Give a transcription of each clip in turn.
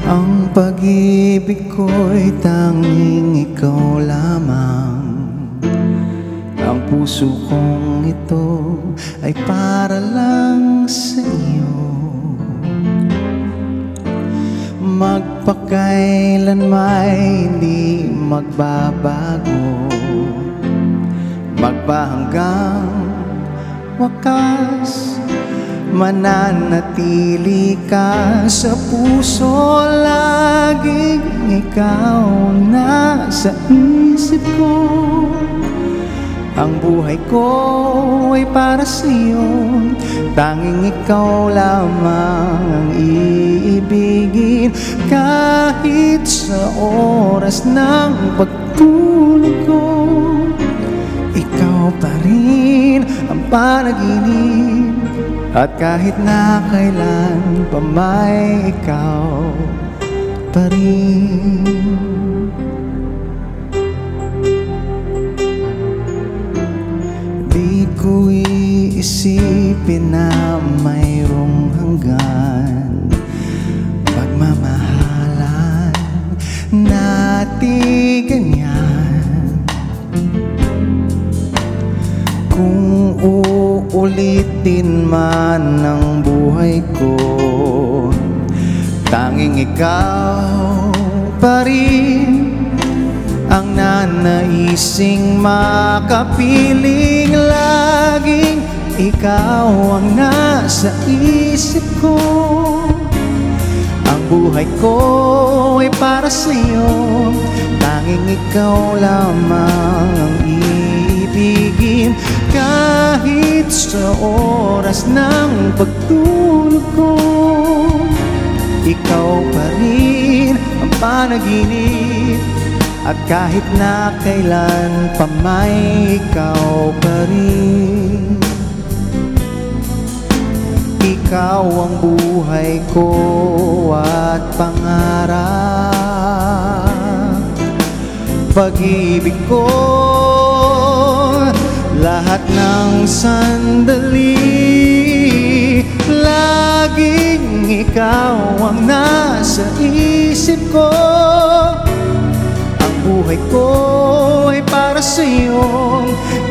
Ang pag-ibig ko'y tanging ikaw lamang. Ang puso kong ito ay para lang sa iyo. Magpakailan may hindi magbabago, magpahanggang wakas, mananatili ka sa puso. Laging ikaw nasa isip ko. Ang buhay ko ay para sa'yo, tanging ikaw lamang ang iibigin. Kahit sa oras ng pagtulog ko, ikaw pa rin ang panaginip. At kahit na kailan pa may ikaw pa rin. Di ko iisipin na mayroong hanggan pagmamahalan natin ganyan. Kung uulitin man ang buhay ko, tanging ikaw pa rin ang nanaising makapiling. Laging ikaw ang nasa isip ko. Ang buhay ko ay para sa'yo, tanging ikaw lamang ang iibigin. Kahit sa oras ng pagtulog ko, ikaw pa rin ang panaginip. At kahit na kailan pa may ikaw pa rin. Ikaw ang buhay ko at pangarap, pag-ibig ko, lahat ng sandali. Laging ikaw ang nasa isip ko. Ang buhay ko ay para sa'yo,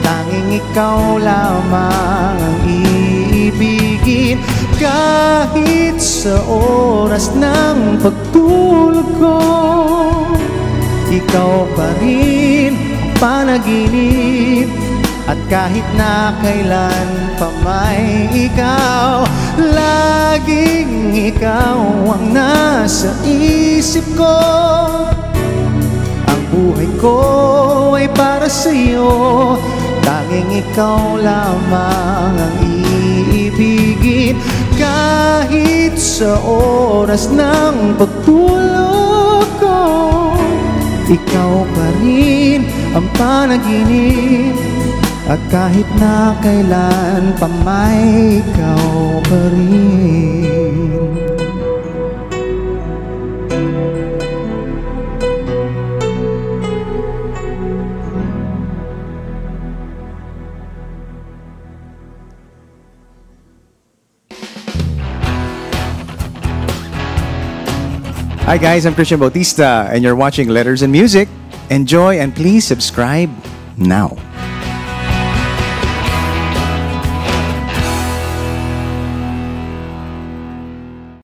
tanging ikaw lamang ang iibigin. Kahit sa oras ng pagtulog ko, ikaw pa rin ang panaginip. At kahit na kailan pa may ikaw, laging ikaw ang nasa isip ko. Ang buhay ko ay para sa'yo, tanging ikaw lamang ang iibigin. Kahit sa oras ng pagtulog ko, ikaw pa rin ang panaginip. At kahit na kailan pa may ikaw pa rin. Hi guys, I'm Christian Bautista and you're watching Letters and Music. Enjoy and please subscribe now.